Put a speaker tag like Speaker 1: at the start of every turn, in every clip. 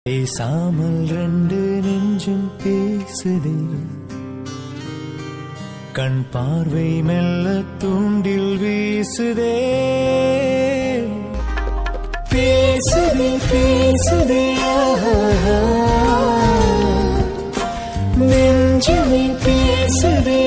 Speaker 1: பேசாமல் ரெண்டு நெஞ்சும் பேசுதே, கண் பார்வை மெல்ல தூண்டில் வீசுதே. பேசுதே பேசுதே நெஞ்சுமே பேசுதே.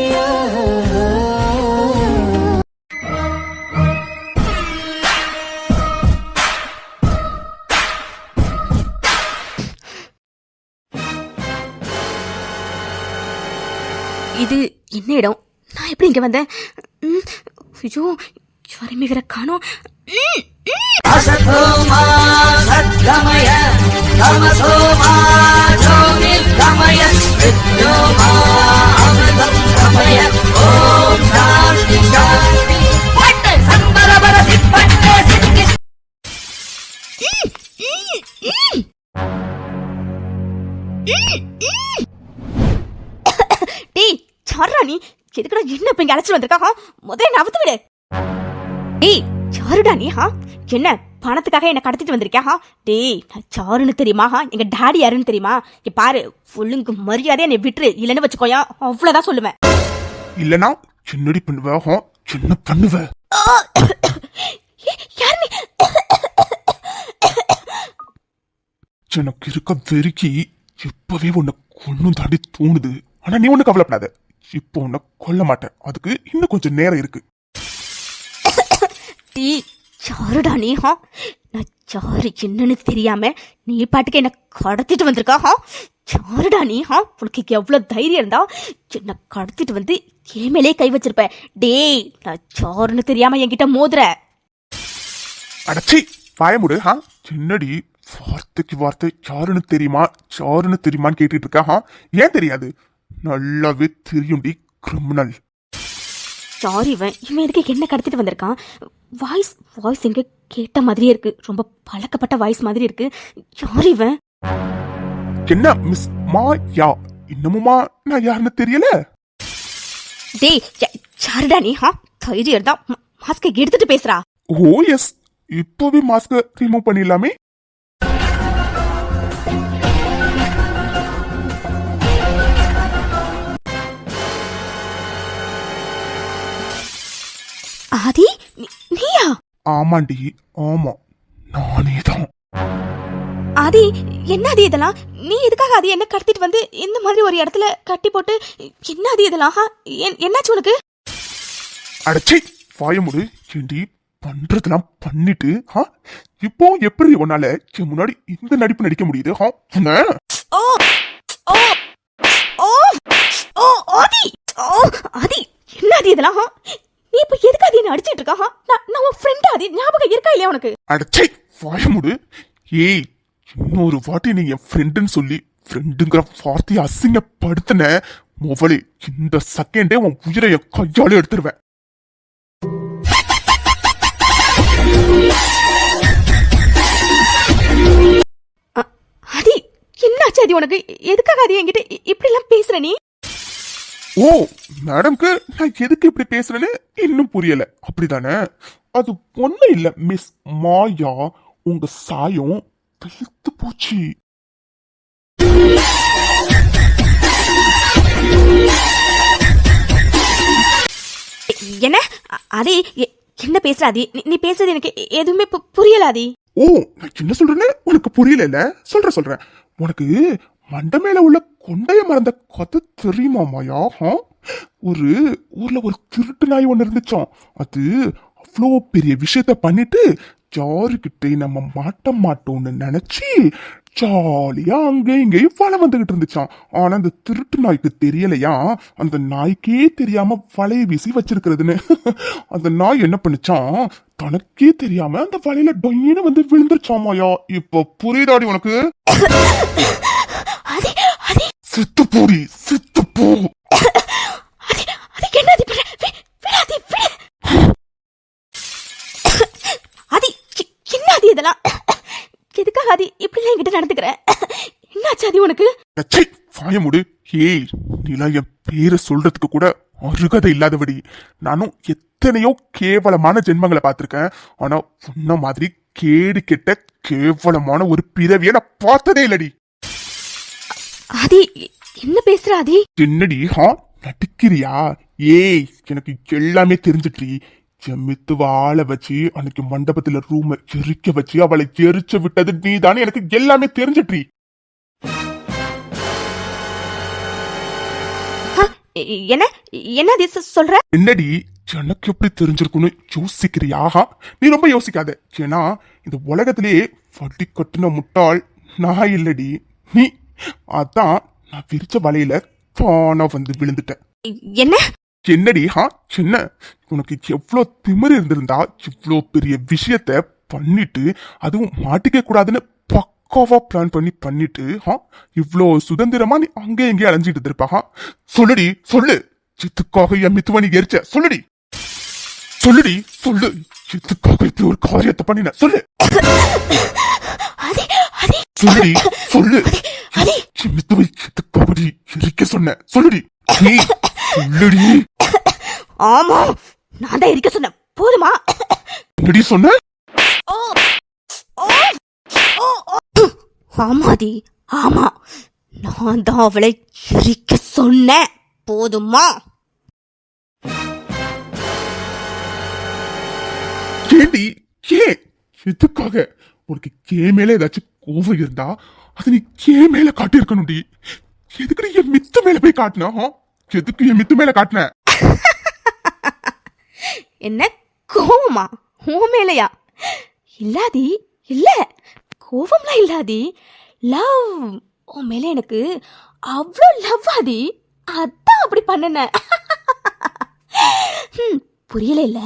Speaker 2: இது என்ன இடம்? நான் எப்படி இங்க வந்தேன்? ஐயோ, யாருமே வேற காணோம். நீ எதுக்குடா என்ன இப்ப இங்க அழைச்சு வந்திருக்கா? முதல்ல நவுத்து விடு. டேய் சாருடா நீ? என்ன பணத்துக்காக என்ன கடத்திட்டு வந்திருக்கியா? டேய் நான் சாருன்னு தெரியுமா? எங்க டாடி யாருன்னு தெரியுமா? இங்க பாரு, ஒழுங்கு மரியாதையா என்னை விட்டுரு, இல்லன்னு வச்சுக்கோயா அவ்வளவுதான் சொல்லுவேன்.
Speaker 3: இல்லனா சின்னடி பண்ணுவ, சின்ன பண்ணுவ. எனக்கு இருக்க வெறுக்கி இப்பவே உன்னை கொன்னும் தாண்டி தோணுது. ஆனா நீ ஒண்ணு கவலைப்படாத, இப்போ உன்னை கொல்ல மாட்டேன். அதுக்கு இன்னும் கொஞ்சம் நேரம் இருக்கு.
Speaker 2: சாருடா நீ? நான் சாரு என்னன்னு தெரியாம நீ பாட்டுக்கு என்ன கடத்திட்டு வந்திருக்கா? சாருடா நீ? உனக்கு எவ்வளவு தைரியம் இருந்தா என்ன கடத்திட்டு வந்து என் மேலே கை வச்சிருப்ப? டேய் நான் சாருன்னு தெரியாம என்கிட்ட மோதுற.
Speaker 3: அடச்சி பயமுடு. சின்னடி வார்த்தைக்கு வார்த்தை சாருன்னு தெரியுமா சாருன்னு தெரியுமான்னு கேட்டுட்டு இருக்கா? ஏன் தெரியாது? நல்லாவே தெரியும்டி கிரிமினல்.
Speaker 2: சாரி, இவன் எதுக்கு என்ன கடத்திட்டு வந்திருக்கான்? வாய்ஸ் எங்க கேட்ட மாதிரியே இருக்கு, ரொம்ப பழக்கப்பட்ட வாய்ஸ் மாதிரி இருக்கு. யார் இவன்?
Speaker 3: என்ன மிஸ் மாயா, இன்னமுமா நான் யாருன்னு தெரியல?
Speaker 2: டேய் சாருடா நீ? தைரியம் தான் மாஸ்கை எடுத்துட்டு பேசுறா?
Speaker 3: ஓ எஸ், இப்போவே மாஸ்க ரிமூவ் பண்ணிடலாமே.
Speaker 2: ஆதி நீயா?
Speaker 3: ஆமாண்டி, ஆமா நானேதான்.
Speaker 2: ஆதி என்னது இதெல்லாம்? நீ எதுக்காக அது என்ன கடத்திட்டு வந்து இந்த மாதிரி ஒரு இடத்துல கட்டி போட்டு என்னது இதெல்லாம்? என்னாச்சு உனக்கு?
Speaker 3: அடச்சி வாயமுடு. ஏண்டி பண்றதெல்லாம் பண்ணிட்டு இப்போ எப்படி உன்னால என் முன்னாடி இந்த நடிப்பு நடிக்க முடியுது?
Speaker 2: ஓ ஓ ஓ ஓ ஆதி, ஆதி என்னது இதெல்லாம்? நீ இப்ப எதுக்கு அது என்ன அடிச்சிட்டு இருக்கா? நான் உன் ஃப்ரெண்ட். அது ஞாபகம் இருக்கா இல்லையா உனக்கு?
Speaker 3: அடச்சை வாயமுடு. ஏய், இன்னொரு வாட்டி நீ என் ஃப்ரெண்டுன்னு சொல்லி ஃப்ரெண்டுங்கிற வார்த்தையை அசிங்கப்படுத்தின மொபைலே இந்த செகண்டே உன் உயிரை என் கையாலே எடுத்துருவேன்.
Speaker 2: அதி என்னாச்சு? அது உனக்கு எதுக்காக அது என்கிட்ட இப்படி எல்லாம் பேசுற நீ?
Speaker 3: ஓ மேடம்க்கு நான் எதுக்கு இப்படி பேசுறேன்னு இன்னும் புரியல, அப்படிதானே? அது ஒண்ணு இல்ல மிஸ் மாயா, உங்க சாயம் பெருத்து போச்சு.
Speaker 2: என்ன அதே என்ன பேசுற? ஆதி நீ பேசுறது எனக்கு எதுவுமே புரியல. ஆதி
Speaker 3: ஓ நான் என்ன சொல்றேன்னு உனக்கு புரியல? சொல்றேன். உனக்கு மண்டை மேல உள்ள கொண்டைய மறந்த கதை தெரியுமா மாயா? ஒரு ஊர்ல ஒரு திருட்டு நாய் ஒண்ணு இருந்துச்சாம். அது அவ்வளோ பெரிய விஷயத்த பண்ணிட்டு யாருக்கிட்ட நம்ம மாட்டோம்னு நினைச்சு ஜாலியா அங்கே இங்கேயும் வலை வந்துகிட்டு இருந்துச்சான். ஆனா அந்த திருட்டு நாய்க்கு தெரியலையா அந்த நாய்க்கே தெரியாம வலையை வீசி வச்சிருக்கிறதுன்னு. அந்த நாய் என்ன பண்ணுச்சான், தனக்கே தெரியாம அந்த வலையில டொயின்னு வந்து விழுந்துருச்சாமாயா. இப்ப புரியுதாடி உனக்கு? சித்து போடி, சித்து போ. இதெல்லாம் எதுக்காக ஆதி இப்படி என்கிட்ட நடந்துக்கிற? என்னாச்சு ஆதி உனக்கு? வாயமுடு. ஏய், நீலாம் என் பேரை சொல்றதுக்கு கூட அருகதை இல்லாதபடி. நானும் எத்தனையோ கேவலமான ஜென்மங்களை பார்த்திருக்கேன். ஆனா உன்ன மாதிரி கேடு கெட்ட கேவலமான ஒரு பிறவிய நான் பார்த்ததே இல்லடி.
Speaker 2: ஆதி என்ன பேசுற ஆதி?
Speaker 3: என்னடி நடிக்கிறியா? ஏய், எனக்கு எல்லாமே தெரிஞ்சிட்ரி. மித்துவ ஆள வச்சு அன்னைக்கு மண்டபத்துல ரூம எரிக்க வச்சு அவளை எரிச்சு விட்டது நீதானே, எனக்கு எல்லாமே தெரிஞ்சிட்ரி.
Speaker 2: என்ன என்ன ஆதி சொல்ற?
Speaker 3: என்னடி எனக்கு எப்படி தெரிஞ்சிருக்குன்னு யோசிக்கிறியா? நீ ரொம்ப யோசிக்காத. ஏன்னா இந்த உலகத்திலேயே வட்டி கட்டுன முட்டாள் நான் இல்லடி, நீ. அதான் நான் விரிச்ச வலையில தானா வந்து விழுந்துட்டேன்.
Speaker 2: என்ன
Speaker 3: என்னடி? என்ன உனக்கு எவ்வளோ திமிரு இருந்திருந்தா இவ்வளோ பெரிய விஷயத்த பண்ணிட்டு அதுவும் மாட்டிக்க கூடாதுன்னு பக்காவா பிளான் பண்ணிட்டு இவ்வளோ சுதந்திரமா நீ அங்கே எங்கே அலைஞ்சிட்டு இருப்பா? சொல்லுடி, சொல்லு. சித்துக்காக என் மித்துவனி எரிச்ச சொல்லுடி, சொல்லுடி, சொல்லு. சித்துக்காக இப்படி ஒரு காரியத்தை பண்ணின சொல்லு, சொல்லுடி, சொல்லு. மித்துவை சித்துக்காக எரிக்க சொன்ன சொல்லுடி, சொல்லுடி.
Speaker 2: ஆமா, நான் தான் இருக்க சொன்னேன், போதுமா?
Speaker 3: என்னடி சொன்ன?
Speaker 2: ஆமாதி, ஆமா, நான் தான் அவளை எரிக்க சொன்னேன், போதுமா?
Speaker 3: ஏண்டி, ஏன் எதுக்காக? உனக்கு கே மேல ஏதாச்சும் கோவம் இருந்தா அது நீ கே மேல காட்டியிருக்கணும்டி. எதுக்கு நீ என் மித்து மேல போய் காட்டினா? எதுக்கு என் மித்து மேல காட்டின?
Speaker 2: என்ன கோவமா? உன் மேலையா? இல்லாதி, இல்ல, கோவம்லாம் இல்லாதி, லவ். உன் மேல எனக்கு அவ்வளோ லவ் ஆதி, அதான் அப்படி பண்ணன. புரியல இல்ல?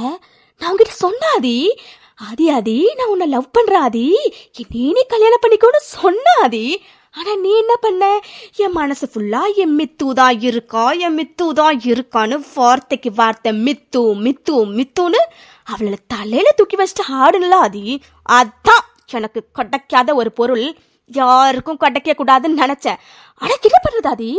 Speaker 2: நான் உங்ககிட்ட சொன்னாதி, ஆதி ஆதி நான் உன்னை லவ் பண்ற ஆதி, நீ கல்யாணம் பண்ணிக்கோன்னு சொன்னாதி. ஆனா நீ என்ன பண்ண? என் மனசு ஃபுல்லா என் மித்துதான் இருக்கா, என் மித்துதான் இருக்கான்னு வார்த்தைக்கு வார்த்தை மித்து மித்து மித்துன்னு அவளை தலையில தூக்கி வச்சுட்டு ஆடுனல ஆதி. அதான் எனக்கு கிடைக்காத ஒரு பொருள் யாருக்கும் கிடைக்க கூடாதுன்னு நினைச்சேன். ஆனா என்ன பண்றது ஆதி,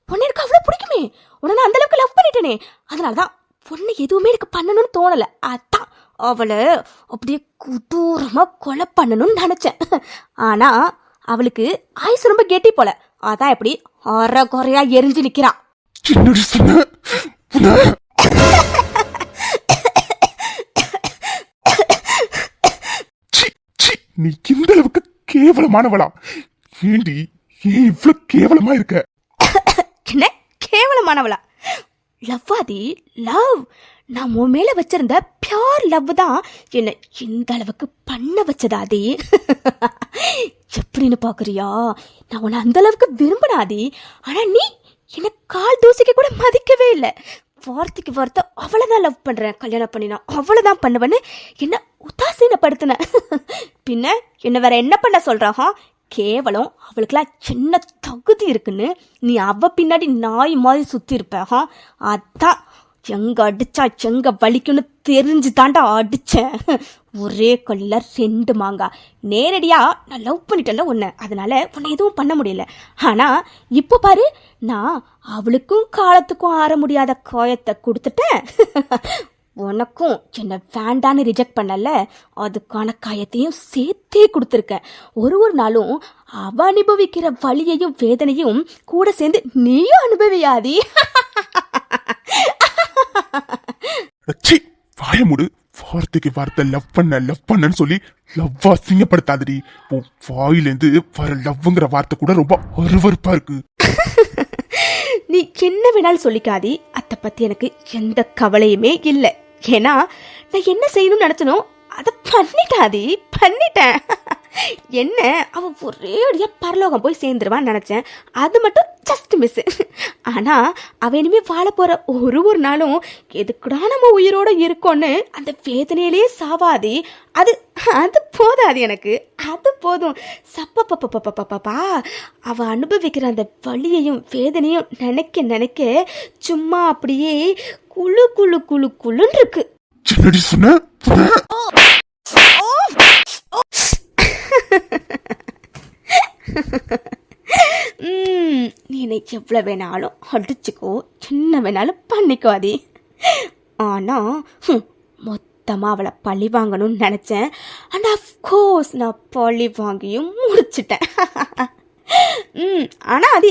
Speaker 2: உன்னை எனக்கு அவ்வளவு பிடிக்குமே, உன்னை அந்த அளவுக்கு லவ் பண்ணிட்டேனே, அதனாலதான் பொண்ணு எதுவுமே எனக்கு பண்ணணும்னு தோணல. அதான் அவளை அப்படியே குதூரமா கொலை பண்ணணும்னு நினைச்சேன். ஆனா அவளுக்கு ஆயுசு ரொம்ப கெட்டி போல, அதான் எப்படி அரை குறையா எரிஞ்சு நிக்கிறா.
Speaker 3: நீ இந்த அளவுக்கு கேவலமானவளா? ஏண்டி, ஏன் இவ்வளவு கேவலமா இருக்க?
Speaker 2: என்ன கேவலமானவளா? லவ்வாதி, லவ். நான் உன் மேல வச்சிருந்த பியோர் லவ் தான் என்ன இந்த அளவுக்கு பண்ண வச்சதாதி. எப்படின்னு பாக்குறியா? நான் உன்னை அந்த அளவுக்கு விரும்பினாதி, ஆனா நீ என்ன கால் தூசிக்க கூட மதிக்கவே இல்லை. வார்த்தைக்கு வார்த்தை அவளைதான் லவ் பண்றேன், கல்யாணம் பண்ணினா அவளைதான் பண்ணுவேன்னு என்ன உதாசீனப்படுத்தின. பின்ன என்ன வேற என்ன பண்ண சொல்றாஹா? கேவலம் அவளுக்குலாம் சின்ன தகுதி இருக்குன்னு நீ அவ பின்னாடி நாய் மாதிரி சுத்தி இருப்ப. அதான் எங்க அடிச்சா எங்க வலிக்குன்னு தெரிஞ்சு தாண்டா அடிச்சேன். ஒரே கல்ல ரெண்டு மாங்காய். நேரடியா நான் லவ் பண்ணிட்டேன்ல உன்னை, அதனால உன்னை எதுவும் பண்ண முடியல. ஆனா இப்போ பாரு, நான் அவளுக்கும் காலத்துக்கும் ஆற முடியாத காயத்தை கொடுத்துட்டேன். உனக்கும் என்ன வேண்டான்னு ரிஜெக்ட் பண்ணல, அதுக்கான காயத்தையும் சேர்த்தே கொடுத்துருக்க. ஒரு நாளும் அவ அனுபவிக்கிற வலியையும் வேதனையும் கூட சேர்ந்து நீயும் அனுபவியாதி.
Speaker 3: வாயமுடு. வார்த்தைக்கு வார்த்தை லவ் பண்ணன்னு சொல்லி லவ்வா சிங்கப்படுத்தாதடி. வாயிலேருந்து வர லவ்ங்கிற வார்த்தை கூட ரொம்ப அருவருப்பா இருக்கு.
Speaker 2: நீ என்ன வேணாலும் சொல்லிக்காதி, அதை பத்தி எனக்கு எந்த கவலையுமே இல்லை. ஏன்னா நான் என்ன செய்யணும்னு நினைச்சனோ அதை பண்ணிட்டேன். என்ன அவ ஒரே அடியா பரலோகம் போய் சேர்ந்துருவான்னு நினைச்சேன், அது மட்டும் ஜஸ்ட் மிஸ். ஆனா அவ இனிமே வாழ போற ஒரு நாளும் எதுக்குடா நம்ம உயிரோட இருக்கோன்னு அந்த வேதனையிலேயே சாவாதி. அது போதாது எனக்கு, அது போதும். சப்பப்பப்பப்பப்பப்பா அவ அனுபவிக்கிற அந்த வலியையும் வேதனையும் நினைக்க சும்மா அப்படியே குழு குழு குழு குழுன்னு இருக்கு. நீ என்னை எவ்வளவு வேணாலும் அடிச்சுக்கோ, சின்ன வேணாலும் பண்ணிக்கோ. ஆனா மொத்த மொத்தமாக அவளை பழி வாங்கணும்னு நினச்சேன். அண்ட் அஃப்கோர்ஸ் நான் பழி வாங்கியும் முடிச்சிட்டேன். ஆனால் அது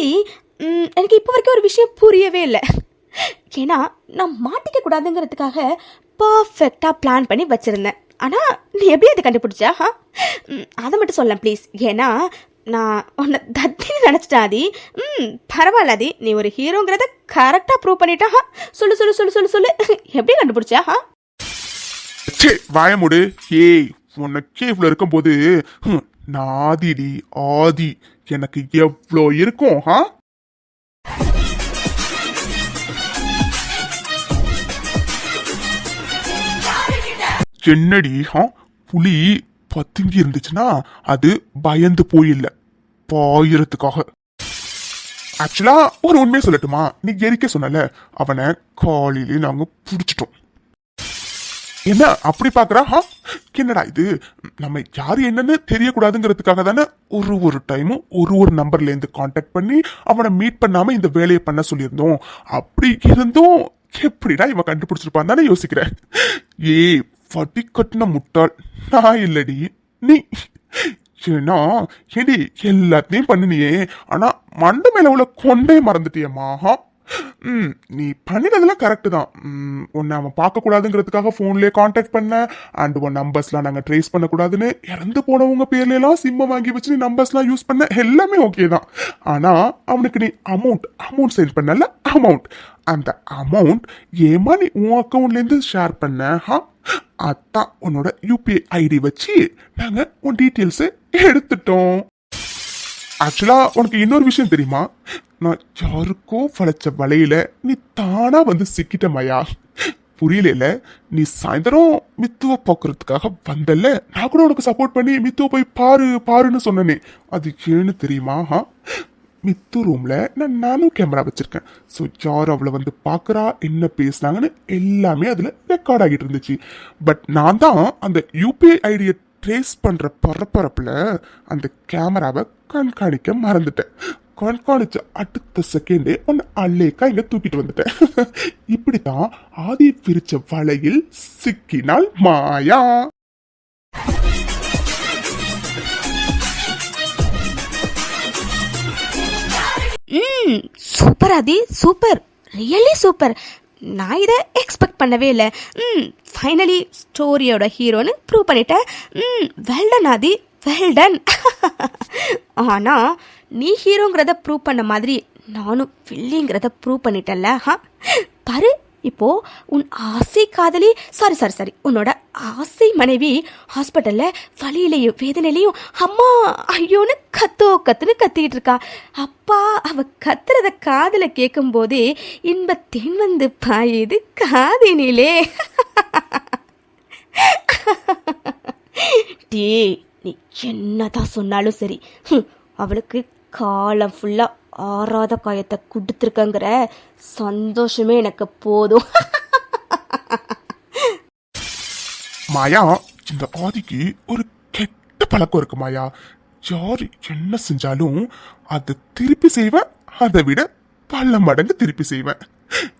Speaker 2: எனக்கு இப்போ வரைக்கும் ஒரு விஷயம் புரியவே இல்லை. ஏன்னா நான் மாட்டிக்க கூடாதுங்கிறதுக்காக பர்ஃபெக்டாக பிளான் பண்ணி வச்சுருந்தேன். ஆனால் நீ எப்படி அதை கண்டுபிடிச்சா? அதை மட்டும் சொல்ல ப்ளீஸ். ஏன்னா நான் உன்னை தத்தின்னு நினச்சிட்டேன் ஆதி. பரவாயில்ல ஆதி, நீ ஒரு ஹீரோங்கிறத கரெக்டாக ப்ரூவ் பண்ணிட்டா. சொல்லு சொல்லு சொல்லு சொல்லு சொல்லு எப்படி கண்டுபிடிச்சா?
Speaker 3: வாயமுடு. ஏய், உன்னை கேவ்ல இருக்கும்போது நாதிடி ஆதி எனக்கு எவ்வளோ இருக்கும்? என்னடி புலி பதுங்கி இருந்துச்சுன்னா அது பயந்து போயில்ல, பாயிரத்துக்காக. ஆக்சுவலா ஒரு உண்மையை சொல்லட்டுமா? நீ எரிக்க சொன்னல, அவனை காலையிலே நாங்க புடிச்சிட்டோம். என்ன அப்படி பாக்குறா? என்னடா இது, நம்ம யாரு என்னன்னு தெரியக்கூடாதுங்கிறதுக்காக தானே ஒரு டைமும் ஒரு நம்பர்ல இருந்து கான்டாக்ட் பண்ணி அவனை மீட் பண்ணாம இந்த வேலையை பண்ண சொல்லியிருந்தோம். அப்படி இருந்தும் எப்படிடா இவன் கண்டுபிடிச்சிருப்பான் தானே யோசிக்கிறேன். ஏய் வட்டி கட்டின முட்டாள், நான் இல்லடி நீ. ஏன்னா ஏடி எல்லாத்தையும் பண்ணினியே, ஆனா மண்டை மேல உள்ள கொண்டே மறந்துட்டியம்மா. நீ பண்ணினதெல்லாம் கரெக்டு தான். உன்னை அவன் பார்க்கக்கூடாதுங்கிறதுக்காக ஃபோன்லேயே கான்டாக்ட் பண்ண, அண்ட் உன் நம்பர்ஸ்லாம் நாங்கள் ட்ரேஸ் பண்ணக்கூடாதுன்னு இறந்து போனவங்க பேர்லாம் சிம்மை வாங்கி வச்சு நீ நம்பர்ஸ்லாம் யூஸ் பண்ண, எல்லாமே ஓகே தான். ஆனால் அவனுக்கு நீ அமௌண்ட் சென்ட் பண்ணல, அந்த அமௌண்ட் ஏமா நீ உன் அக்கௌண்ட்லேருந்து ஷேர் பண்ண? அதான் உன்னோட யூபிஐ ஐடி வச்சு நாங்கள் உன் டீட்டெயில்ஸை எடுத்துட்டோம். ஆக்சுவலா உனக்கு இன்னொரு விஷயம் தெரியுமா? நான் யாருக்கோ வளைச்ச வலையில நீ தானா வந்து சிக்கிட்ட மாயா. புரியல. நீ சாயந்தரம் மித்துவ பார்க்கறதுக்காக வந்தல, நான் கூட உனக்கு சப்போர்ட் பண்ணி மித்துவ போய் பாருன்னு சொன்னனே, அது ஏன்னு தெரியுமா? மித்து ரூம்ல நானும் கேமரா வச்சிருக்கேன். ஸோ யார் அவளை வந்து பார்க்குறா, என்ன பேசுனாங்கன்னு எல்லாமே அதுல ரெக்கார்ட் ஆகிட்டு இருந்துச்சு. பட் நான் தான் அந்த யூபிஐ ஐடியை ட்ரேஸ் பண்ற பரபரப்புல அந்த கேமராவை கண்காணிக்க மறந்துட்டேன். கண்காணிச்ச அடுத்த செகண்டே ஒன்னு அல்லேக்கா இங்க தூக்கிட்டு வந்துட்டேன். இப்படித்தான் ஆதி பிரிச்ச வலையில் சிக்கினால் மாயா.
Speaker 2: சூப்பர் ஆதி, சூப்பர், ரியலி சூப்பர். நான் இதை எக்ஸ்பெக்ட் பண்ணவே இல்லை. ஃபைனலி ஸ்டோரியோட ஹீரோன்னு ப்ரூவ் பண்ணிட்டேன். வெல்டன் ஆதி, வெல்டன். ஆனால் நீ ஹீரோங்கிறத ப்ரூவ் பண்ண மாதிரி நானும் வில்லிங்கிறத ப்ரூவ் பண்ணிட்டேன்ல. பாரு, இப்போ உன் ஆசை காதலி, சாரி உன்னோட ஆசை மனைவி ஹாஸ்பிட்டல்ல வலியிலையும் வேதனையிலையும் அம்மா ஐயோன்னு கத்துன்னு கத்திட்டு இருக்கா. அப்பா அவ கத்துறத காதுல கேட்கும் போதே இன்பத்தேன் வந்து பாயுது காதினிலே. டே, நீ என்னதான் சொன்னாலும் சரி, அவளுக்கு காலம் ஃபுல்லா ஆறாத காயத்தை கொடுத்துருக்கங்கிற சந்தோஷமே எனக்கு போதும்.
Speaker 3: மாயா, இந்த ஆதிக்கு ஒரு கெட்ட பழக்கம் இருக்கு மாயா. யாரு என்ன செஞ்சாலும் அதை திருப்பி செய்வேன், அதை விட பல மடங்கு திருப்பி செய்வேன்.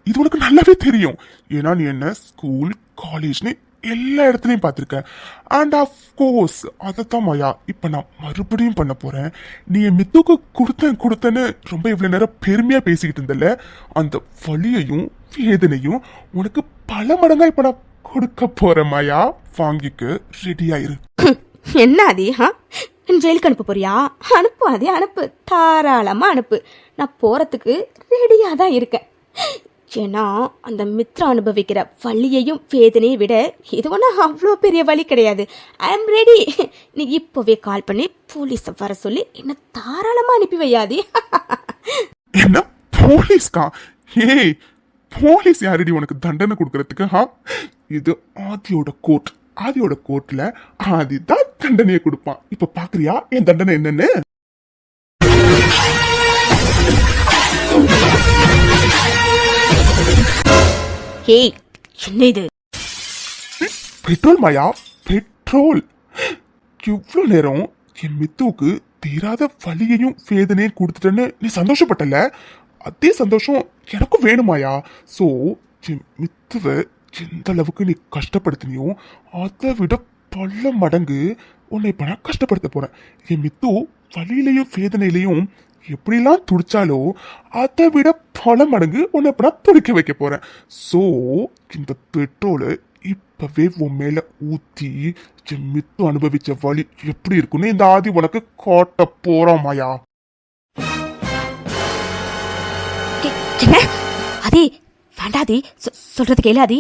Speaker 3: இது உனக்கு நல்லாவே தெரியும். ஏன்னா நீ என்ன ஸ்கூல் காலேஜ்னு எல்லா இடத்துலையும் பார்த்துருக்கேன். அண்ட் ஆஃப் கோர்ஸ் அதைத்தான் மாயா இப்போ நான் மறுபடியும் பண்ண போறேன். நீ என் மித்துக்கு கொடுத்தேன்னு ரொம்ப இவ்வளோ நேரம் பெருமையாக பேசிக்கிட்டு இருந்தல, அந்த வலியையும் வேதனையும் உனக்கு பல மடங்கா இப்போ நான் கொடுக்க போறேன் மாயா. வாங்கிக்கு ரெடியாயிரு.
Speaker 2: என்ன ஆதி, ஜெயிலுக்கு அனுப்ப போறியா? அனுப்பு ஆதி, அனுப்பு, தாராளமாக அனுப்பு. நான் போகிறதுக்கு ரெடியாக தான் இருக்கேன். ஏன்னா அந்த மித்ரா அனுபவிக்கிற வலியையும் வேதனையை விட இது ஒன்றும் அவ்வளோ பெரிய வலி கிடையாது. I am ready. நீ இப்போவே கால் பண்ணி போலீஸை வர சொல்லி என்ன தாராளமாக அனுப்பி வையாதி.
Speaker 3: என்ன போலீஸ்கா? ஏய், போலீஸ் யாரடி உனக்கு தண்டனை கொடுக்கறதுக்கு? இது ஆதியோட கோர்ட்ல ஆதி தான் தண்டனையை கொடுப்பான். இப்ப பாக்குறியா என் தண்டனை என்னன்னு?
Speaker 2: ஏய், என்ன இது?
Speaker 3: பெட்ரோல் மாயா, பெட்ரோல். இவ்வளவு நேரம் என் மித்துவுக்கு தீராத வலியையும் வேதனையும் கொடுத்துட்டேன்னு நீ சந்தோஷப்பட்டல, அதே சந்தோஷம் எனக்கும் வேணுமாயா. சோ என் மித்துவை எந்த அளவுக்கு நீ கஷ்டப்படுத்தினியோ அதை விட பல மடங்கு உன்னை இப்ப நான் கஷ்டப்படுத்த போறேன். என் மித்து வலியிலையும் வேதனையிலையும் எப்படிலாம் துடிச்சாலோ அதை விட பல மடங்கு உன்னை இப்ப நான் துடிக்க வைக்க போறேன். சோ இந்த பெட்ரோலை இப்பவே உன் மேல ஊத்தி என் மித்து அனுபவிச்ச வலி எப்படி இருக்குன்னு இந்த ஆதி உனக்கு காட்ட போறோம் மாயா.
Speaker 2: என்ன ஆதி? வேண்டாதி, சொல்றது கேளு ஆதி,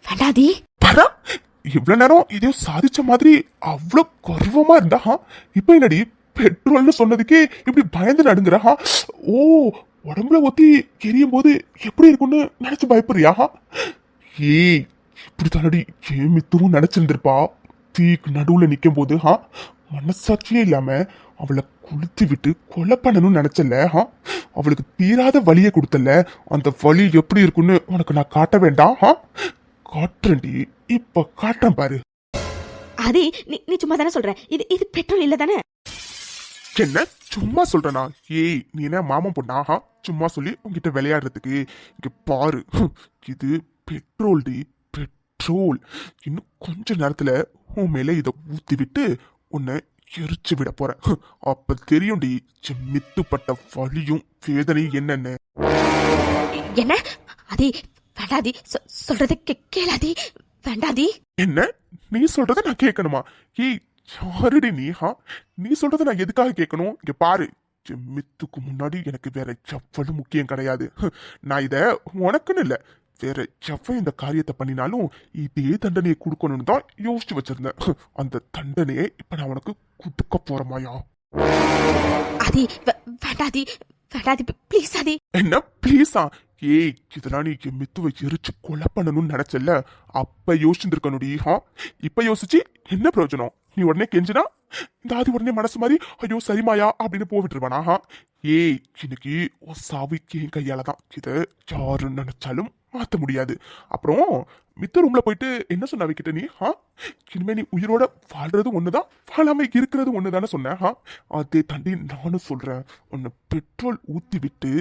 Speaker 2: வேண்டாதி.
Speaker 3: பரா இவ்வளவு நேரம் இதே சாதிச்ச மாதிரி அவ்வளவு கர்வமா இருந்தா இப்ப என்னடி பெட்ரோல்னு சொன்னதுக்கே இப்படி பயந்து நடுங்குறா? ஓ, உடம்புல ஒத்தி எரியும் போது எப்படி இருக்கும்னு நினைச்சு பயப்படுறியா? ஏய், இப்படி தானடி ஏன் மித்துவும் நினைச்சிருந்திருப்பா. தீக்கு நடுவுல நிக்கும் போது மனசாட்சியே இல்லாம அவளை கொளுத்தி விட்டு கொலை பண்ணணும்னு நினைச்சல. அவளுக்கு தீராத வலியை கொடுத்தல. அந்த வலி எப்படி இருக்குன்னு உனக்கு நான் காட்ட வேண்டாம்? காட்டுறேன்டி, இப்ப காட்டுறேன் பாரு.
Speaker 2: ஆதி, நீ சும்மா தானே சொல்ற, இது பெட்ரோல் இல்ல தானே?
Speaker 3: என்ன சும்மா சொல்றனா? ஏய், நீ என்ன மாமன் பொண்ணா? சும்மா சொல்லி உங்ககிட்ட விளையாடுறதுக்கு? இங்க பாரு, இது பெட்ரோல் டி, பெட்ரோல். இன்னும் கொஞ்ச நேரத்துல உன் மேல இத ஊத்தி விட்டு உன்னை எரிச்சு விட போறேன். அப்ப தெரியும்டி மித்துப்பட்ட வலியும் வேதனையும் என்னன்னு.
Speaker 2: என்ன ஆதி? வேண்டாதி, சொல்றது கேளாதி, வேண்டாதி.
Speaker 3: என்ன நீ சொல்றத நான் கேட்கணுமா? ஏய், யாருடி நீ? நீ சொல்றத நான் எதுக்காக கேட்கணும்? இங்க பாரு, மித்துக்கு முன்னாடி எனக்கு வேற எவ்வளவு முக்கியம் கிடையாது. நான் இத உனக்குன்னு இல்ல, வேற எவ்வளவு இந்த காரியத்தை பண்ணினாலும் இதே தண்டனையை கொடுக்கணும்னு தான் யோசிச்சு வச்சிருந்தேன். அந்த தண்டனையை இப்ப நான் உனக்கு கொடுக்க போறமாயா?
Speaker 2: ஆதி, வேண்டாதி, வேண்டாதி, ப்ளீஸ் ஆதி.
Speaker 3: என்ன ப்ளீஸா? ஏய், இதெல்லாம் நீ மித்துவை எரிச்சு கொலை பண்ணணும்னு நினைச்சல, அப்ப யோசிச்சிருக்கணுடி. இப்ப யோசிச்சு என்ன பிரயோஜனம்? நீ உடனே கெஞ்சினா இந்த ஆதி உடனே மனசு மாதிரி ஐயோ சரிமாயா அப்படின்னு போவிட்டுருவானா? ஏய், இன்னைக்கு ஓ சாவி என் கையாலதான். இதை யாரு நினைச்சாலும் மாத்த முடியாது. அப்புறம் மித்த ரூம்ல போயிட்டு என்ன சொன்ன அவகிட்ட நீ? இனிமே நீ உயிரோட வாழ்றது ஒண்ணுதான், வாழாம இருக்கிறது ஒண்ணுதானே சொன்ன. அதே தாண்டி நானும் சொல்றேன், உன்னை பெட்ரோல் ஊத்தி விட்டு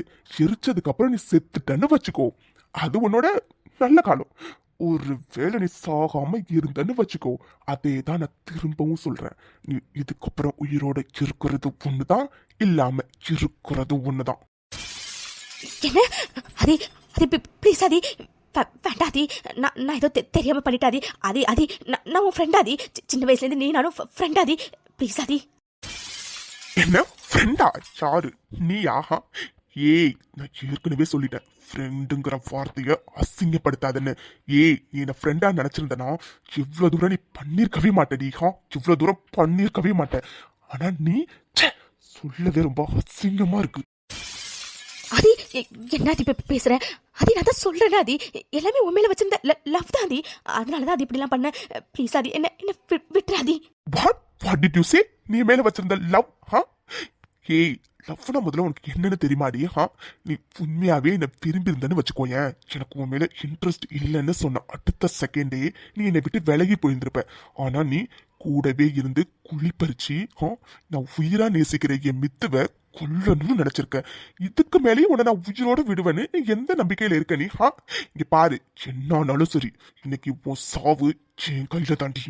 Speaker 3: எரிச்சதுக்கு அப்புறம் நீ செத்துட்டன்னு வச்சுக்கோ, அது உன்னோட நல்ல காலம். ஒரு வேளை நீ சாகாம இருந்தன்னு வச்சுக்கோ, அதே தான் நான் திரும்பவும் சொல்றேன், நீ இதுக்கப்புறம் உயிரோட இருக்கிறது ஒண்ணுதான், இல்லாம இருக்கிறது ஒண்ணுதான்.
Speaker 2: என்ன ஆதி? ஆதி, ப்ளீஸ் ஆதி, வேண்டாதி. நான் ஏதோ தெரியாம பண்ணிட்டாதி. ஆதி, நான் உன் ஃப்ரெண்ட் ஆதி. சின்ன வயசுல இருந்து நீ நானும் ஃப்ரெண்ட் ஆதி. ப்ளீஸ் ஆதி.
Speaker 3: என்ன ஃப்ரெண்டா? யாரு நீயா? ஏய், நான் ஏற்கனவே சொல்லிட்டேன், ஃப்ரெண்டுங்கிற வார்த்தைய அசிங்கப்படுத்தாதுன்னு. ஏய், நீ என்ன ஃப்ரெண்டா நினைச்சிருந்தனா இவ்வளவு தூரம் நீ பண்ணிருக்கவே மாட்டேடி. இவ்வளவு தூரம் பண்ணிருக்கவே மாட்டேன். ஆனா நீ சொல்லவே ரொம்ப அசிங்கமா இருக்கு.
Speaker 2: ஆதி, என்ன பேசுற? ஆதி, நான் தான் சொல்றேன் ஆதி, எல்லாமே உண்மையில வச்சிருந்த லவ் தான் ஆதி. அதனாலதான் அது இப்படி எல்லாம் பண்ண. ப்ளீஸ் ஆதி, என்ன விட்டுறாதி.
Speaker 3: What did you say? நீ மேல வச்சிருந்த லவ்? ஏய், லவ்னா முதல்ல உனக்கு என்னன்னு தெரியுமாடி? நீ உண்மையாவே என்ன விரும்பி இருந்தன்னு வச்சுக்கோயேன், எனக்கு உன் மேல இன்ட்ரெஸ்ட் இல்லைன்னு சொன்ன அடுத்த செகண்டே நீ என்னை விட்டு விலகி போயிருந்திருப்ப. ஆனா நீ கூடவே இருந்து குளிப்பறிச்சு நான் உயிரா நேசிக்கிற என் மித்துவ கொல்லணும்னு நினைச்சிருக்க. இதுக்கு மேலேயும் உன்னை நான் உயிரோட விடுவேன்னு நீ எந்த நம்பிக்கையில இருக்க நீ? இங்க பாரு, என்னானாலும் சரி, இன்னைக்கு உன் சாவு என் கையில தாண்டி.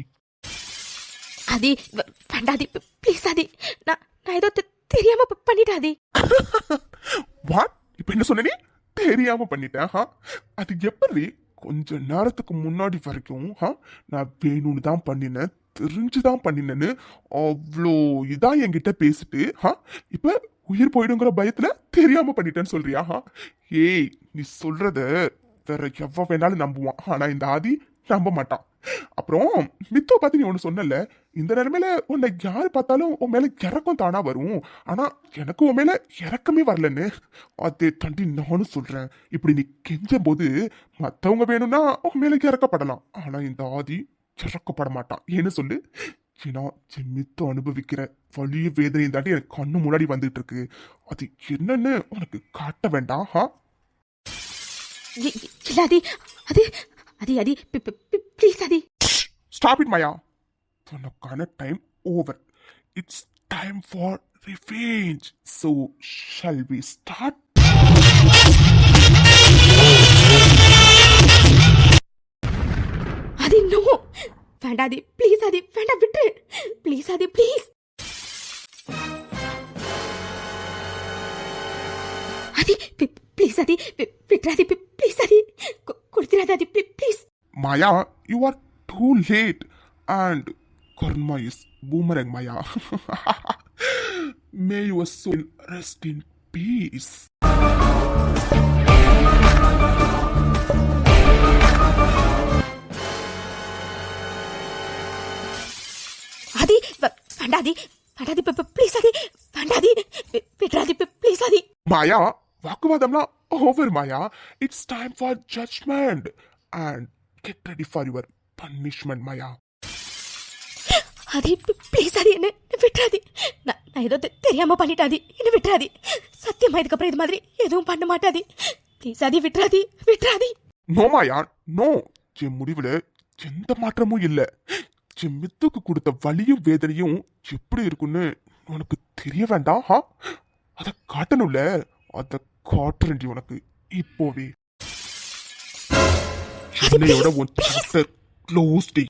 Speaker 2: ஆதி, வேண்டாதி, ப்ளீஸ் ஆதி, நான் ஏதோ தெரியாம பண்ணிட்டாதி.
Speaker 3: வாட்? இப்ப என்ன சொன்ன நீ? தெரியாம பண்ணிட்டேன்? அது எப்படி? கொஞ்ச நேரத்துக்கு முன்னாடி வரைக்கும் நான் வேணும்னு தான் பண்ணினேன், தெரிஞ்சுதான் பண்ணினேன்னு அவ்வளோ இதா என்கிட்ட பேசிட்டு இப்ப உயிர் போயிடுங்கிற பயத்துல தெரியாம பண்ணிட்டேன்னு சொல்றியா? ஏய், நீ சொல்றத வேற எவ்வளவு வேணாலும் நம்புவான், ஆனா இந்த ஆதி நம்ப மாட்டான். அப்புறம் மித்துவ பார்த்து நீ ஒண்ணு சொன்னல, இந்த நிலைமையில உன்னை யாரு பார்த்தாலும் உன் மேல இறக்கம் தானா வரும், ஆனா எனக்கு உன் மேல இறக்கமே வரலன்னு. அதே தாண்டி நானும் சொல்றேன், இப்படி நீ கெஞ்சும் போது மத்தவங்க வேணும்னா உன் மேல இறக்கப்படலாம், ஆனா இந்த ஆதி இறக்கப்பட மாட்டான். ஏன்னு சொல்லு? ஏன்னா மித்து அனுபவிக்கிற வலிய வேதனையும் தாண்டி எனக்கு கண்ணு முன்னாடி வந்துட்டு இருக்கு. அது என்னன்னு உனக்கு காட்ட வேண்டாம்?
Speaker 2: Please Aadhi.
Speaker 3: Stop it Maya. உனக்கான time over. It's time for revenge. So shall we start?
Speaker 2: No வேண்டாதி ப்ளீஸ் ஆதி வேண்டாம் விட்டுரு please Aadhi please Aadhi please Aadhi விட்டுறாதி ப்ளீஸ் ஆதி கொடுத்துறாதி Aadhi please
Speaker 3: Maya, you are too late. And karma is boomerang, Maya. May your soul rest in peace.
Speaker 2: Aadhi வேண்டாதி வேண்டாதி please Aadhi வேண்டாதி விட்டுறாதி please Aadhi
Speaker 3: Maya, வாக்குவாதம்லாம் over, Maya. It's time for judgment. And get ready for your punishment, Maya.
Speaker 2: Aadhi please Aadhi என்ன விட்டுறாதி நான் ஏதோ தெரியாம பண்ணிட்டாதி என்ன விட்டுறாதி சத்தியமா இதுக்கப்புறம் இது மாதிரி எதுவும் பண்ண மாட்டாதி ப்ளீஸ் ஆதி விட்டுறாதி
Speaker 3: No, Maya, no. என் முடிவுல எந்த மாற்றமும் இல்ல. என் மித்துக்கு கொடுத்த வலியும் வேதனையும் எப்படி இருக்குன்னு உனக்கு தெரிய வேண்டாம், அத காட்டணும்ல, அத காட்டுறேன்டி உனக்கு இப்போவே. என்னையோட உன் சாப்டர் க்ளோஸ்டி.